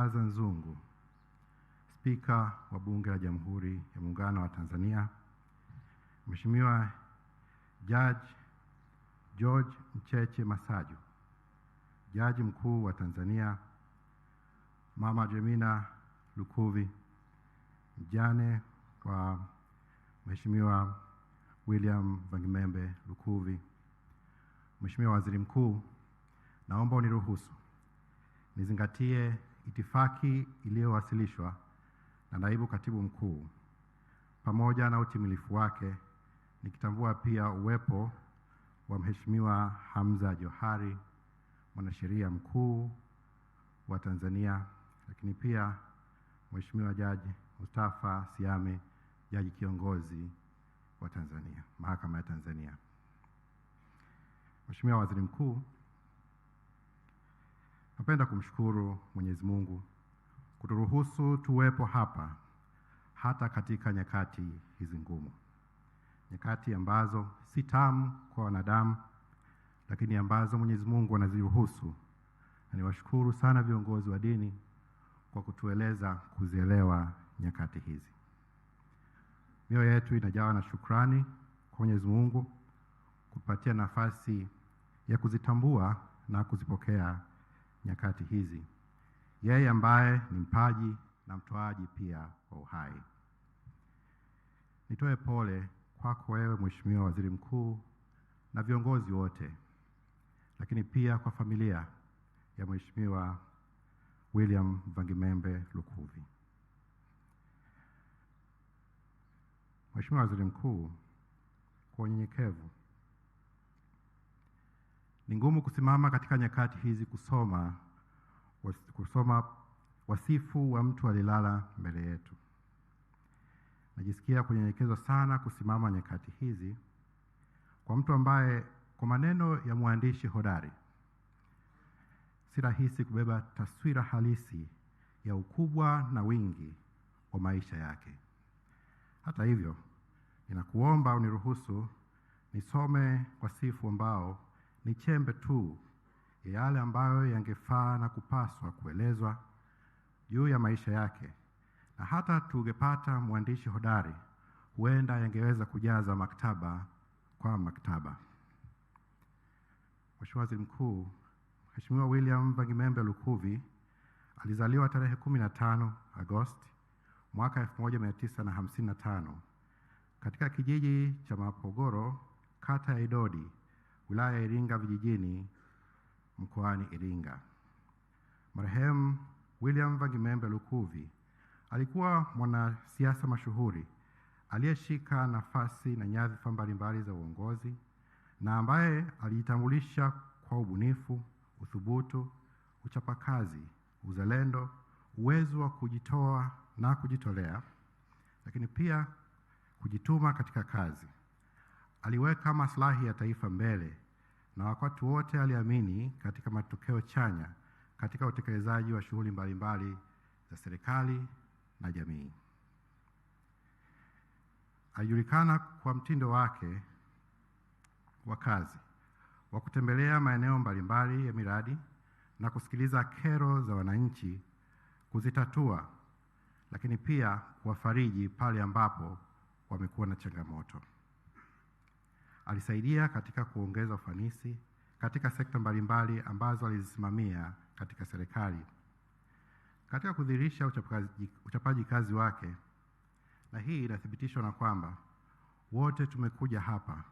Baraza Nzungu, Spika wa Bunge la Jamhuri ya Muungano wa Tanzania, Mheshimiwa Jaji George Mcheche Masaju, Jaji Mkuu wa Tanzania, Mama Jemina Lukuvi, mjane wa Mheshimiwa William Vangimembe Lukuvi, Mheshimiwa Waziri Mkuu, naomba uniruhusu nizingatie itifaki iliyowasilishwa na Naibu Katibu Mkuu pamoja na utimilifu wake, nikitambua pia uwepo wa Mheshimiwa Hamza Johari, Mwanasheria Mkuu wa Tanzania, lakini pia Mheshimiwa Jaji Mustafa Siame, Jaji Kiongozi wa Tanzania, Mahakama ya Tanzania. Mheshimiwa Waziri Mkuu, napenda kumshukuru Mwenyezi Mungu kuturuhusu tuwepo hapa hata katika nyakati hizi ngumu. Nyakati ambazo si tamu kwa wanadamu, lakini ambazo Mwenyezi Mungu anaziruhusu. Na niwashukuru sana viongozi wa dini kwa kutueleza kuzielewa nyakati hizi. Mioyo yetu inajawa na shukrani kwa Mwenyezi Mungu kupatia nafasi ya kuzitambua na kuzipokea nyakati hizi, yeye ambaye ni mpaji na mtoaji pia wa uhai. Nitoe pole kwako wewe Mheshimiwa Waziri Mkuu na viongozi wote, lakini pia kwa familia ya Mheshimiwa William Vangimembe Lukuvi. Mheshimiwa Waziri Mkuu, kwa unyenyekevu, ni ngumu kusimama katika nyakati hizi kusoma wasifu wa mtu alilala mbele yetu. Najisikia kunyenyekezwa sana kusimama nyakati hizi kwa mtu ambaye kwa maneno ya mwandishi hodari, si rahisi kubeba taswira halisi ya ukubwa na wingi wa maisha yake. Hata hivyo, ninakuomba uniruhusu nisome wasifu ambao ni chembe tu ya yale ambayo yangefaa na kupaswa kuelezwa juu ya maisha yake, na hata tungepata mwandishi hodari huenda yangeweza kujaza maktaba kwa maktaba. Mheshimiwa Waziri Mkuu, Mheshimiwa William Vangimembe Lukuvi alizaliwa tarehe 15 Agosti mwaka 1955 katika kijiji cha Mapogoro, kata ya Idodi, wilaya ya Iringa vijijini, mkoani Iringa. Marehemu William Vangimembe Lukuvi alikuwa mwanasiasa mashuhuri aliyeshika nafasi na nyadhifa mbalimbali za uongozi na ambaye alijitambulisha kwa ubunifu, uthubutu, uchapakazi, uzalendo, uwezo wa kujitoa na kujitolea, lakini pia kujituma katika kazi. Aliweka maslahi ya taifa mbele na wakati wote aliamini katika matokeo chanya katika utekelezaji wa shughuli mbalimbali za serikali na jamii. Alijulikana kwa mtindo wake wa kazi wa kutembelea maeneo mbalimbali ya miradi na kusikiliza kero za wananchi, kuzitatua, lakini pia kuwafariji pale ambapo wamekuwa na changamoto. Alisaidia katika kuongeza ufanisi katika sekta mbalimbali ambazo alizisimamia katika serikali, katika kudhihirisha uchapaji kazi wake, na hii inathibitishwa na kwamba wote tumekuja hapa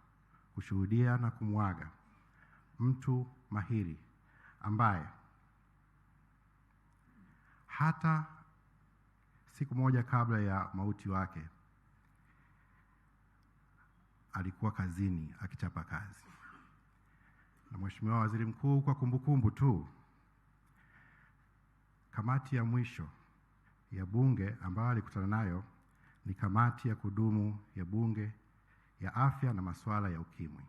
kushuhudia na kumwaga mtu mahiri ambaye hata siku moja kabla ya mauti wake alikuwa kazini akichapa kazi. Na Mheshimiwa Waziri Mkuu, kwa kumbukumbu tu, kamati ya mwisho ya Bunge ambayo alikutana nayo ni kamati ya kudumu ya Bunge ya afya na masuala ya ukimwi.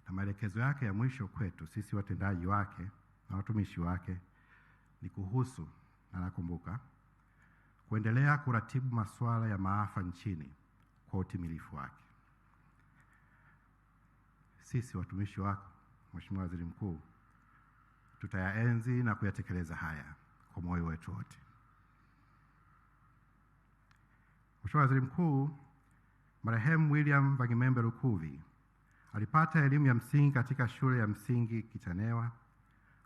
Na maelekezo yake ya mwisho kwetu sisi watendaji wake na watumishi wake ni kuhusu, na nakumbuka, kuendelea kuratibu masuala ya maafa nchini kwa utimilifu wake. Sisi watumishi wako, Mheshimiwa Waziri Mkuu, tutayaenzi na kuyatekeleza haya kwa moyo wetu wote. Mheshimiwa Waziri Mkuu, marehemu William Vangimembe Lukuvi alipata elimu ya msingi katika shule ya msingi Kitanewa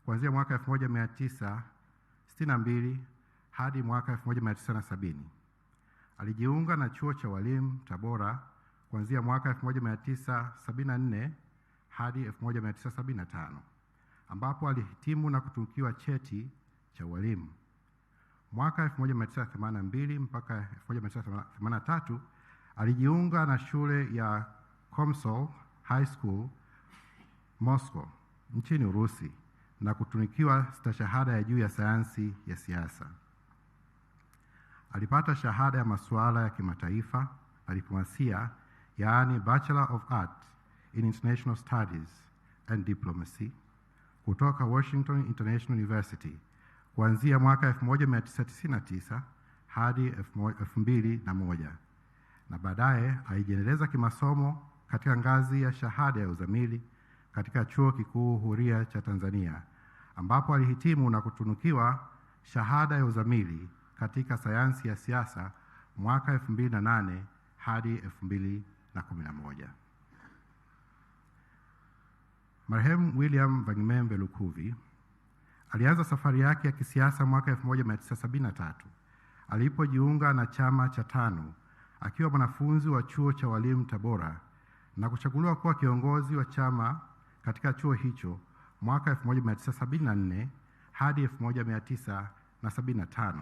kuanzia mwaka 1962 hadi mwaka 1970. Alijiunga na chuo cha walimu Tabora kuanzia mwaka 1974 hadi 1975, ambapo alihitimu na kutunukiwa cheti cha walimu. Mwaka 1982 mpaka 1983 alijiunga na shule ya Komsomol High School Moscow nchini Urusi na kutunukiwa stashahada ya juu ya sayansi ya siasa. Alipata shahada ya masuala ya kimataifa na diplomasia, yaani Bachelor of Arts in International Studies and Diplomacy kutoka Washington International University kuanzia mwaka 1999 hadi 2001, na baadaye alijiendeleza kimasomo katika ngazi ya shahada ya uzamili katika Chuo Kikuu Huria cha Tanzania, ambapo alihitimu na kutunukiwa shahada ya uzamili katika sayansi ya siasa mwaka 2008 hadi 2011. Marehemu William Vangimembe Lukuvi alianza safari yake ya kisiasa mwaka 1973 alipojiunga na chama cha TANU akiwa mwanafunzi wa chuo cha walimu Tabora na kuchaguliwa kuwa kiongozi wa chama katika chuo hicho mwaka 1974 hadi 1975.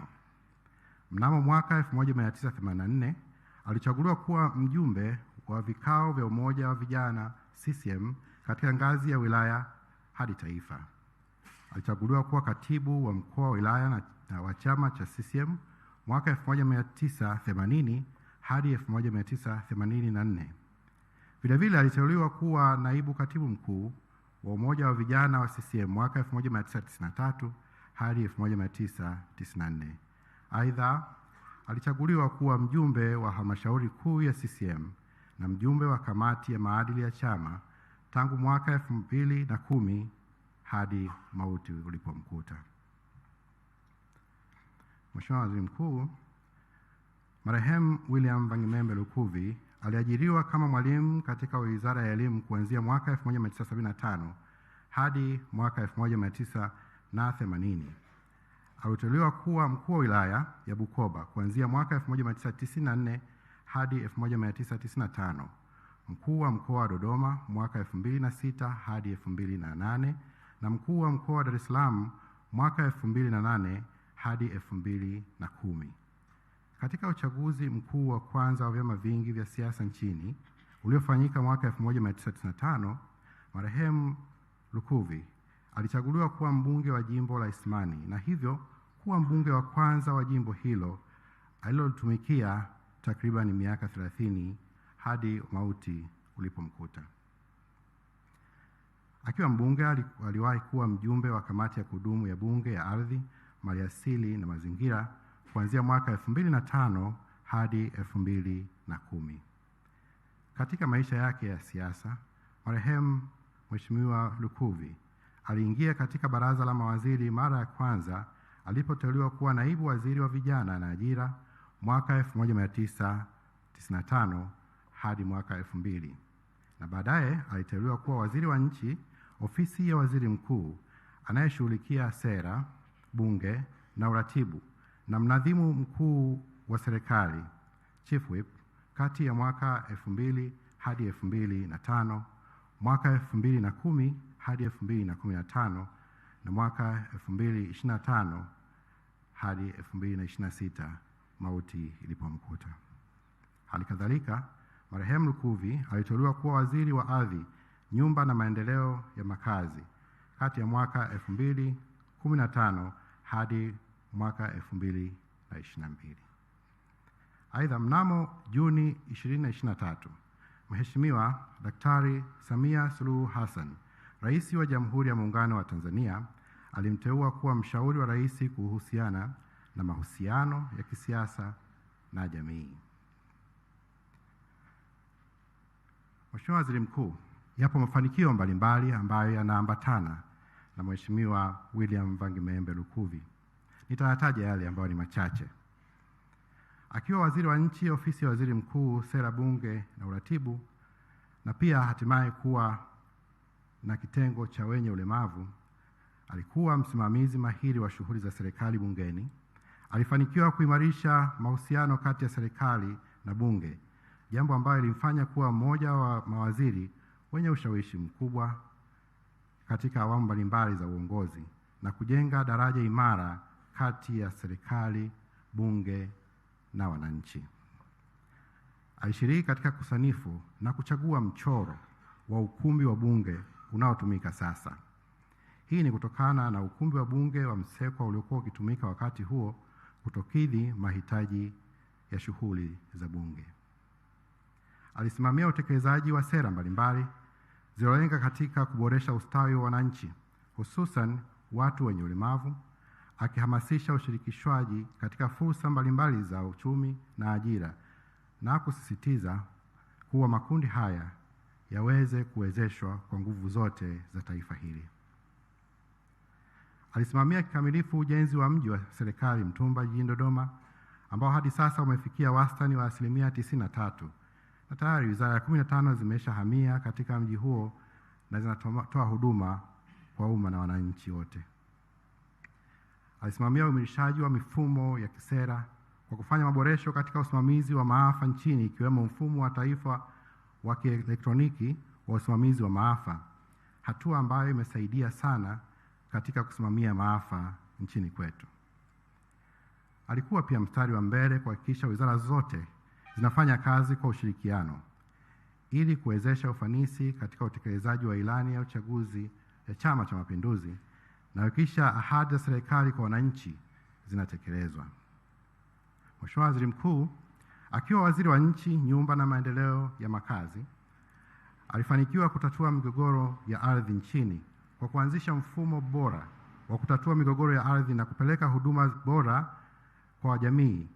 Mnamo mwaka 1984 alichaguliwa kuwa mjumbe wa vikao vya umoja wa vijana CCM katika ngazi ya wilaya hadi taifa. Alichaguliwa kuwa katibu wa mkoa wa wilaya na wa chama cha CCM mwaka 1980 hadi 1984. Vilevile aliteuliwa kuwa naibu katibu mkuu wa umoja wa vijana wa CCM mwaka 1993 hadi 1994. Aidha, alichaguliwa kuwa mjumbe wa halmashauri kuu ya CCM na mjumbe wa kamati ya maadili ya chama tangu mwaka 2010 hadi mauti ulipomkuta. Mheshimiwa Waziri Mkuu, marehemu William Vangimembe Lukuvi aliajiriwa kama mwalimu katika Wizara ya Elimu kuanzia mwaka 1975 hadi mwaka 1980. Aliteuliwa kuwa mkuu wa wilaya ya Bukoba kuanzia mwaka 1994 hadi 1995, mkuu wa mkoa wa Dodoma mwaka 2006 hadi 2008 na mkuu wa mkoa wa Dar es Salaam mwaka 2008 hadi 2010. Katika uchaguzi mkuu wa kwanza wa vyama vingi vya siasa nchini uliofanyika mwaka 1995, marehemu Lukuvi alichaguliwa kuwa mbunge wa jimbo la Isimani na hivyo kuwa mbunge wa kwanza wa jimbo hilo alilotumikia takriban miaka 30 hadi mauti ulipomkuta. Akiwa mbunge aliwahi kuwa mjumbe wa kamati ya kudumu ya bunge ya ardhi, maliasili na mazingira kuanzia mwaka 2005 hadi 2010. Katika maisha yake ya siasa, marehemu Mheshimiwa Lukuvi aliingia katika baraza la mawaziri mara ya kwanza alipoteuliwa kuwa naibu waziri wa vijana na ajira mwaka 1995 hadi mwaka 2000, na baadaye aliteuliwa kuwa waziri wa nchi, ofisi ya waziri mkuu anayeshughulikia sera, bunge na uratibu, na mnadhimu mkuu wa serikali, Chief Whip, kati ya mwaka 2000 hadi 2005, mwaka 2010 hadi 2015 na mwaka 2025 hadi 2026 mauti ilipomkuta. Halikadhalika, marehemu Lukuvi aliteuliwa kuwa waziri wa ardhi, nyumba na maendeleo ya makazi kati ya mwaka 2015 hadi mwaka 2022. Aidha, mnamo Juni 2023, Mheshimiwa Daktari Samia Suluhu Hassan, Rais wa Jamhuri ya Muungano wa Tanzania, alimteua kuwa mshauri wa rais kuhusiana na mahusiano ya kisiasa na jamii. Mheshimiwa Waziri Mkuu, yapo mafanikio mbalimbali ambayo yanaambatana na Mheshimiwa William Vangimembe Lukuvi. Nitayataja yale ambayo ni machache. Akiwa waziri wa nchi, ofisi ya waziri mkuu, sera, bunge na uratibu, na pia hatimaye kuwa na kitengo cha wenye ulemavu, alikuwa msimamizi mahiri wa shughuli za serikali bungeni. Alifanikiwa kuimarisha mahusiano kati ya serikali na bunge, jambo ambalo lilimfanya kuwa mmoja wa mawaziri wenye ushawishi mkubwa katika awamu mbalimbali za uongozi na kujenga daraja imara kati ya serikali, bunge na wananchi. Alishiriki katika kusanifu na kuchagua mchoro wa ukumbi wa bunge unaotumika sasa. Hii ni kutokana na ukumbi wa bunge wa Msekwa uliokuwa ukitumika wakati huo kutokidhi mahitaji ya shughuli za bunge. Alisimamia utekelezaji wa sera mbalimbali zilizolenga katika kuboresha ustawi wa wananchi, hususan watu wenye ulemavu, akihamasisha ushirikishwaji katika fursa mbalimbali za uchumi na ajira, na kusisitiza kuwa makundi haya yaweze kuwezeshwa kwa nguvu zote za taifa hili. Alisimamia kikamilifu ujenzi wa mji wa serikali Mtumba jijini Dodoma, ambao hadi sasa umefikia wastani wa 93%, na tayari wizara 15 zimeshahamia katika mji huo na zinatoa huduma kwa umma na wananchi wote. Alisimamia uimarishaji wa mifumo ya kisera kwa kufanya maboresho katika usimamizi wa maafa nchini, ikiwemo mfumo wa taifa wa kielektroniki wa usimamizi wa maafa, hatua ambayo imesaidia sana katika kusimamia maafa nchini kwetu. Alikuwa pia mstari wa mbele kuhakikisha wizara zote zinafanya kazi kwa ushirikiano ili kuwezesha ufanisi katika utekelezaji wa ilani ya uchaguzi ya Chama cha Mapinduzi na kuhakikisha ahadi za serikali kwa wananchi zinatekelezwa. Mheshimiwa Waziri Mkuu, akiwa waziri wa nchi, nyumba na maendeleo ya makazi, alifanikiwa kutatua migogoro ya ardhi nchini kwa kuanzisha mfumo bora wa kutatua migogoro ya ardhi na kupeleka huduma bora kwa jamii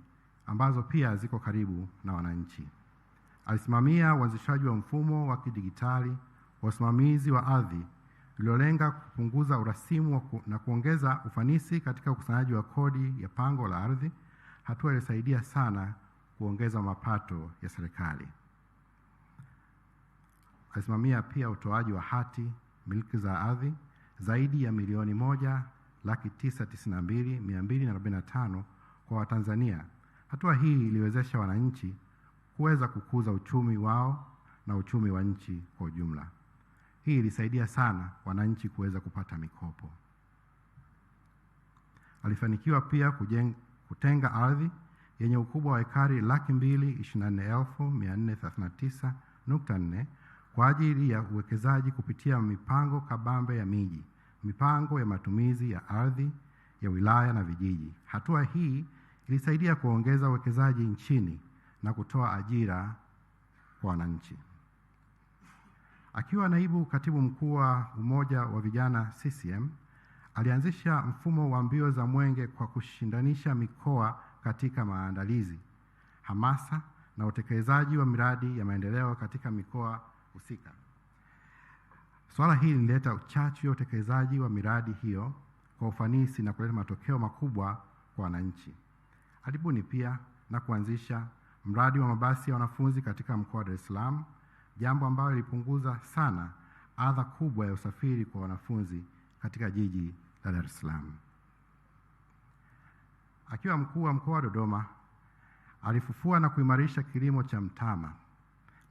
ambazo pia ziko karibu na wananchi. Alisimamia uanzishaji wa mfumo wa kidijitali wa usimamizi wa ardhi uliolenga kupunguza urasimu na kuongeza ufanisi katika ukusanyaji wa kodi ya pango la ardhi, hatua iliyosaidia sana kuongeza mapato ya serikali. Alisimamia pia utoaji wa hati miliki za ardhi zaidi ya milioni 1,992,245 kwa Watanzania. Hatua hii iliwezesha wananchi kuweza kukuza uchumi wao na uchumi wa nchi kwa ujumla. Hii ilisaidia sana wananchi kuweza kupata mikopo. Alifanikiwa pia kutenga ardhi yenye ukubwa wa ekari 224,439.4 kwa ajili ya uwekezaji kupitia mipango kabambe ya miji, mipango ya matumizi ya ardhi ya wilaya na vijiji. Hatua hii ilisaidia kuongeza uwekezaji nchini na kutoa ajira kwa wananchi. Akiwa naibu katibu mkuu wa Umoja wa Vijana CCM, alianzisha mfumo wa mbio za mwenge kwa kushindanisha mikoa katika maandalizi, hamasa na utekelezaji wa miradi ya maendeleo katika mikoa husika. Swala hili lilileta uchachu ya utekelezaji wa miradi hiyo kwa ufanisi na kuleta matokeo makubwa kwa wananchi. Alibuni pia na kuanzisha mradi wa mabasi ya wanafunzi katika mkoa wa Dar es Salaam, jambo ambalo lilipunguza sana adha kubwa ya usafiri kwa wanafunzi katika jiji la Dar es Salaam. Akiwa mkuu wa mkoa wa Dodoma, alifufua na kuimarisha kilimo cha mtama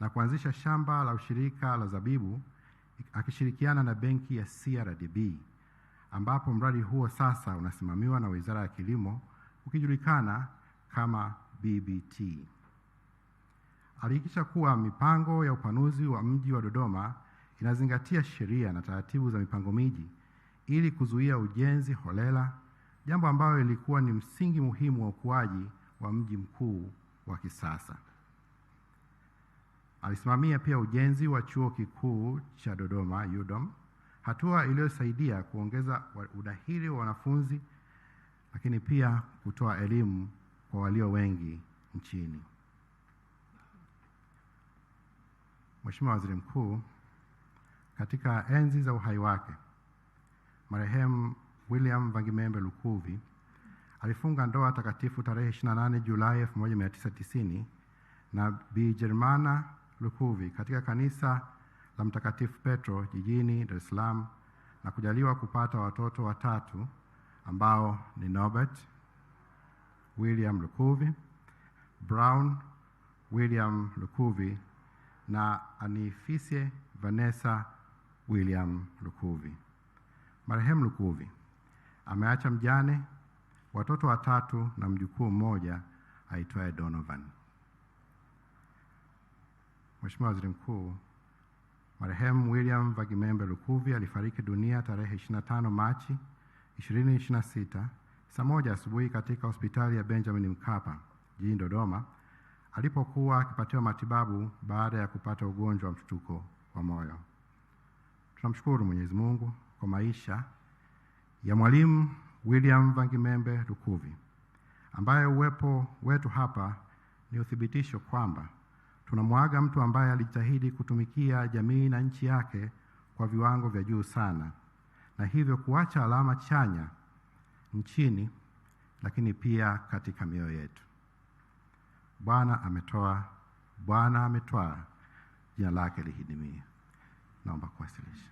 na kuanzisha shamba la ushirika la zabibu akishirikiana na benki ya CRDB, ambapo mradi huo sasa unasimamiwa na Wizara ya Kilimo ukijulikana kama BBT. Alihakikisha kuwa mipango ya upanuzi wa mji wa Dodoma inazingatia sheria na taratibu za mipango miji ili kuzuia ujenzi holela, jambo ambalo lilikuwa ni msingi muhimu wa ukuaji wa mji mkuu wa kisasa. Alisimamia pia ujenzi wa Chuo Kikuu cha Dodoma UDOM, hatua iliyosaidia kuongeza udahili wa wanafunzi lakini pia kutoa elimu kwa walio wengi nchini. Mheshimiwa Waziri Mkuu, katika enzi za uhai wake, marehemu William Vangimembe Lukuvi alifunga ndoa takatifu tarehe 28 Julai 1990 na Bi Germana Lukuvi katika kanisa la Mtakatifu Petro jijini Dar es Salaam na kujaliwa kupata watoto watatu ambao ni Norbert William Lukuvi, Brown William Lukuvi na Anifisie Vanessa William Lukuvi. Marehemu Lukuvi ameacha mjane, watoto watatu na mjukuu mmoja aitwaye Donovan. Mheshimiwa Waziri Mkuu, marehemu William Vagimembe Lukuvi alifariki dunia tarehe 25 Machi 2026 saa 1 asubuhi katika hospitali ya Benjamin Mkapa jijini Dodoma alipokuwa akipatiwa matibabu baada ya kupata ugonjwa wa mshtuko wa moyo. Tunamshukuru Mwenyezi Mungu kwa maisha ya Mwalimu William Vagimembe Lukuvi, ambaye uwepo wetu hapa ni uthibitisho kwamba tunamwaga mtu ambaye alijitahidi kutumikia jamii na nchi yake kwa viwango vya juu sana, na hivyo kuacha alama chanya nchini, lakini pia katika mioyo yetu. Bwana ametoa, Bwana ametwaa, jina lake lihidimiwe. Naomba kuwasilisha.